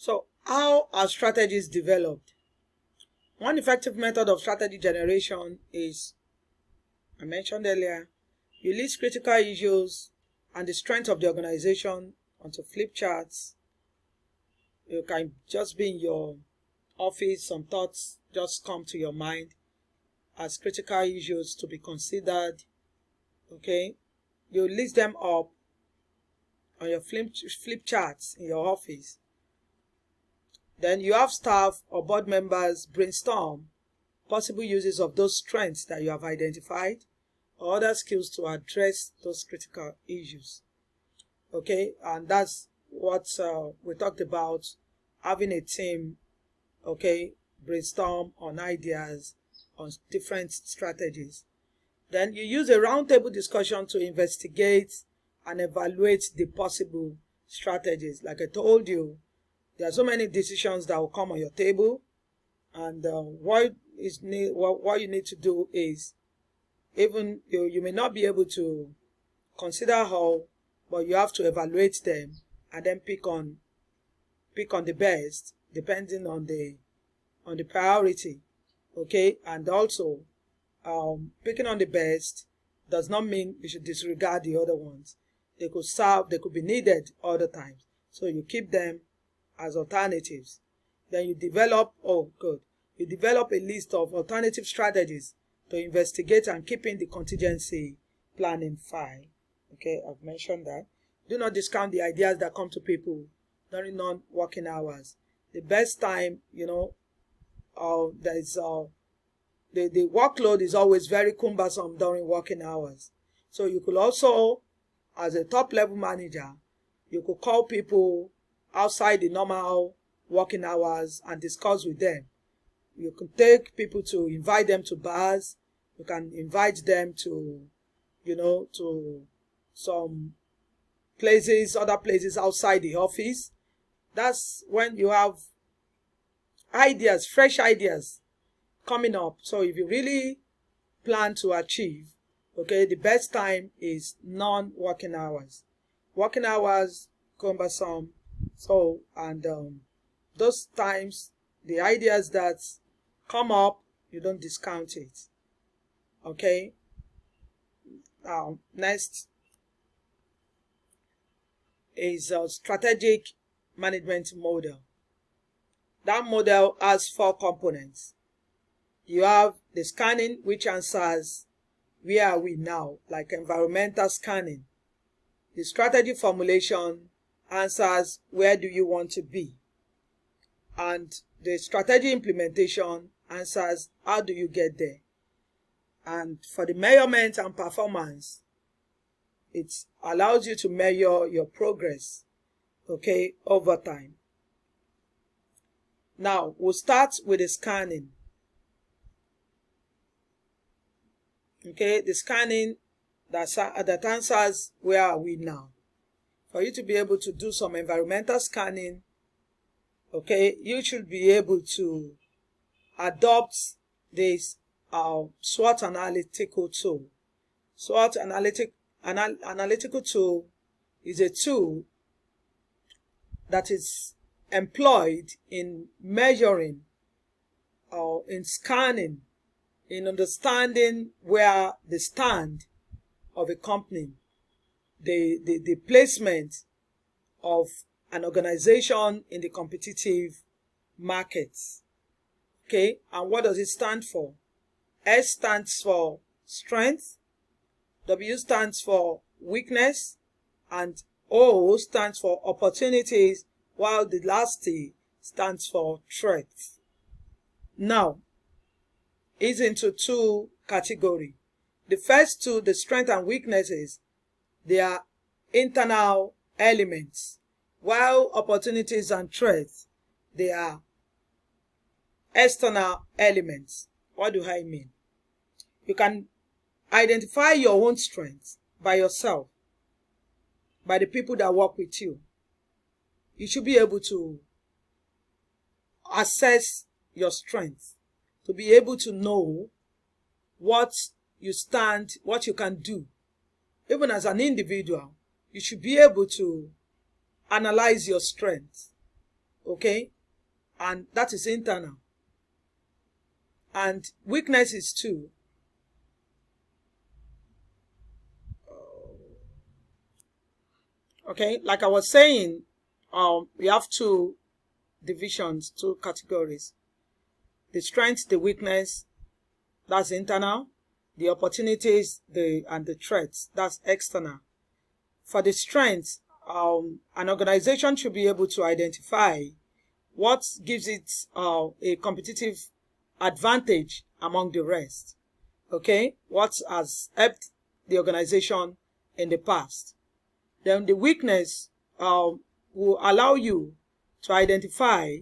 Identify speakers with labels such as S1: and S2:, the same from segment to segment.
S1: So how are strategies developed? One effective method of strategy generation is, I mentioned earlier, you list critical issues and the strength of the organization onto flip charts. You can just be in your office, some thoughts just come to your mind as critical issues to be considered. Okay, you list them up on your flip charts in your office. Then you have staff or board members brainstorm possible uses of those strengths that you have identified or other skills to address those critical issues. Okay, and that's what we talked about, having a team, okay, brainstorm on ideas, on different strategies. Then you use a roundtable discussion to investigate and evaluate the possible strategies. Like I told you, there are so many decisions that will come on your table, and what you need to do is, even you may not be able to consider all, but you have to evaluate them and then pick on the best depending on the priority. Okay, and also picking on the best does not mean you should disregard the other ones. They could be needed other times, so you keep them as alternatives. Then you develop a list of alternative strategies to investigate and keep in the contingency planning file. Okay, I've mentioned that. Do not discount the ideas that come to people during non-working hours. The best time, the workload is always very cumbersome during working hours. So you could also, as a top level manager, you could call people outside the normal working hours and discuss with them. You can take people to invite them to bars. You can invite them to, to some places, other places outside the office. That's when you have ideas, fresh ideas coming up. So if you really plan to achieve, okay, the best time is non-working hours. Working hours, cumbersome. So, and those times, the ideas that come up, you don't discount it. Okay. Now, next is a strategic management model. That model has 4 components. You have the scanning, which answers where are we now, like environmental scanning. The strategy formulation answers where do you want to be. And the strategy implementation answers how do you get there. And for the measurement and performance, it allows you to measure your progress, okay, over time. Now, we'll start with the scanning. Okay, the scanning that answers where are we now. For you to be able to do some environmental scanning, okay, you should be able to adopt this SWOT analytical tool. SWOT analytical tool is a tool that is employed in measuring or in scanning, in understanding where the stand of a company, the placement of an organization in the competitive markets. Okay, and what does it stand for? S stands for strength, W stands for weakness, and O stands for opportunities, while the last T stands for threat. Now, it's into 2 categories. The first 2, the strength and weaknesses, they are internal elements, while opportunities and threats, they are external elements. What do I mean? You can identify your own strengths by yourself, by the people that work with you. You should be able to assess your strengths, to be able to know what you stand, what you can do. Even as an individual, you should be able to analyze your strengths. okay, and that is internal. And weaknesses too. Okay, like I was saying, we have two divisions, two categories. The strength, the weakness, that's internal. The opportunities, and the threats, that's external. For the strength, an organization should be able to identify what gives it a competitive advantage among the rest. Okay, what has helped the organization in the past. Then the weakness will allow you to identify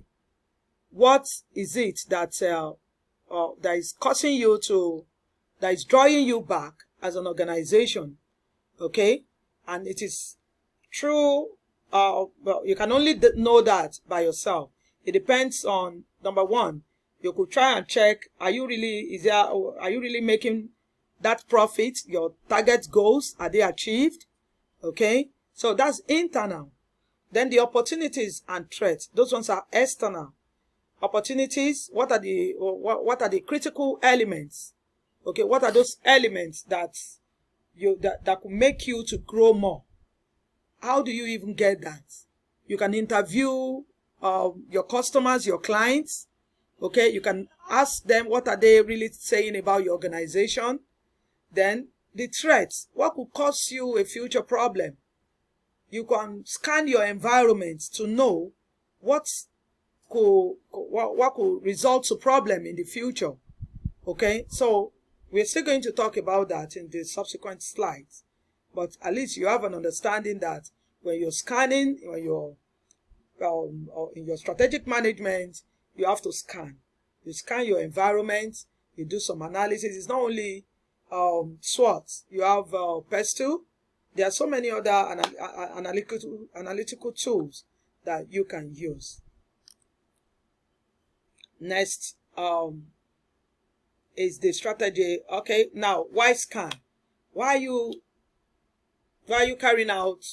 S1: what is it that that is causing you to, that is drawing you back as an organization. Okay, and it is true. Well, you can only know that by yourself. It depends on, number one, you could try and check: are you really making that profit? Your target goals, are they achieved? Okay, so that's internal. Then the opportunities and threats, those ones are external. Opportunities, what are the critical elements? Okay, what are those elements that could make you to grow more? How do you even get that? You can interview your customers, your clients. Okay, you can ask them what are they really saying about your organization. Then the threats, what could cause you a future problem? You can scan your environment to know what could result to problem in the future. Okay, so we're still going to talk about that in the subsequent slides, but at least you have an understanding that when you're scanning, when you're in your strategic management, you have to scan. You scan your environment, you do some analysis. It's not only SWOT. You have PESTEL. There are so many other analytical tools that you can use. Next is the strategy. Okay, now why scan? Why are you carrying out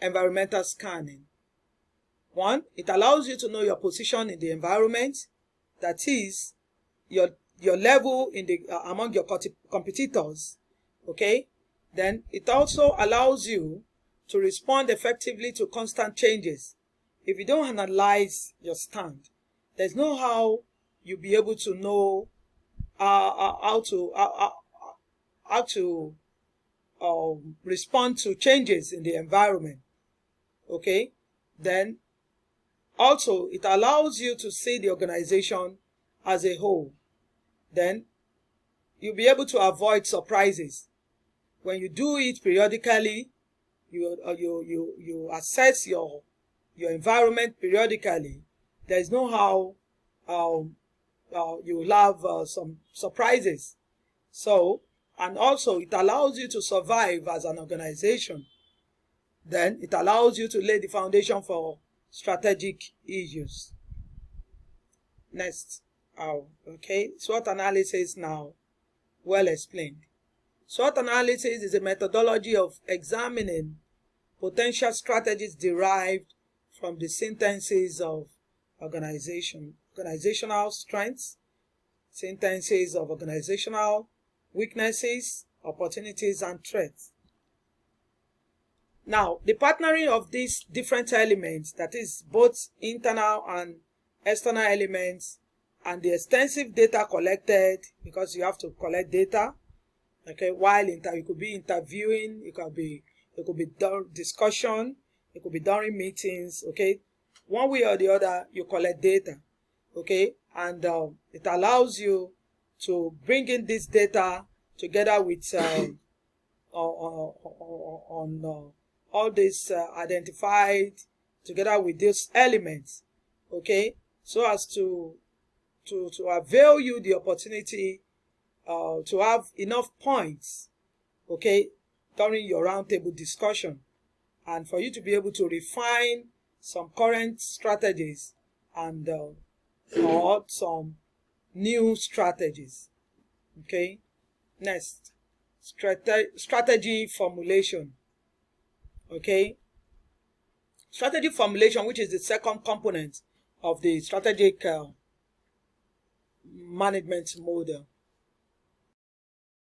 S1: environmental scanning? One, it allows you to know your position in the environment, that is your level in the among your competitors. Okay, then it also allows you to respond effectively to constant changes. If you don't analyze your stand, there's no how you'll be able to know how to respond to changes in the environment. Okay, then also it allows you to see the organization as a whole. Then you'll be able to avoid surprises. When you do it periodically, you assess your environment periodically, there's no how you will have some surprises. So, and also it allows you to survive as an organization. Then it allows you to lay the foundation for strategic issues. Next, okay, SWOT analysis now, well explained. SWOT analysis is a methodology of examining potential strategies derived from the synthesis of organizational strengths, synthesis of organizational weaknesses, opportunities, and threats. Now, the partnering of these different elements, that is both internal and external elements, and the extensive data collected, because you have to collect data. Okay, while you could be interviewing, it could be done discussion, it could be during meetings. Okay, one way or the other, you collect data. Okay, and it allows you to bring in this data together with all this identified together with these elements. Okay, so as to avail you the opportunity to have enough points, okay, during your roundtable discussion, and for you to be able to refine some current strategies and or some new strategies. Okay, next, strategy formulation. Okay, Strategy formulation, which is the second component of the strategic management model.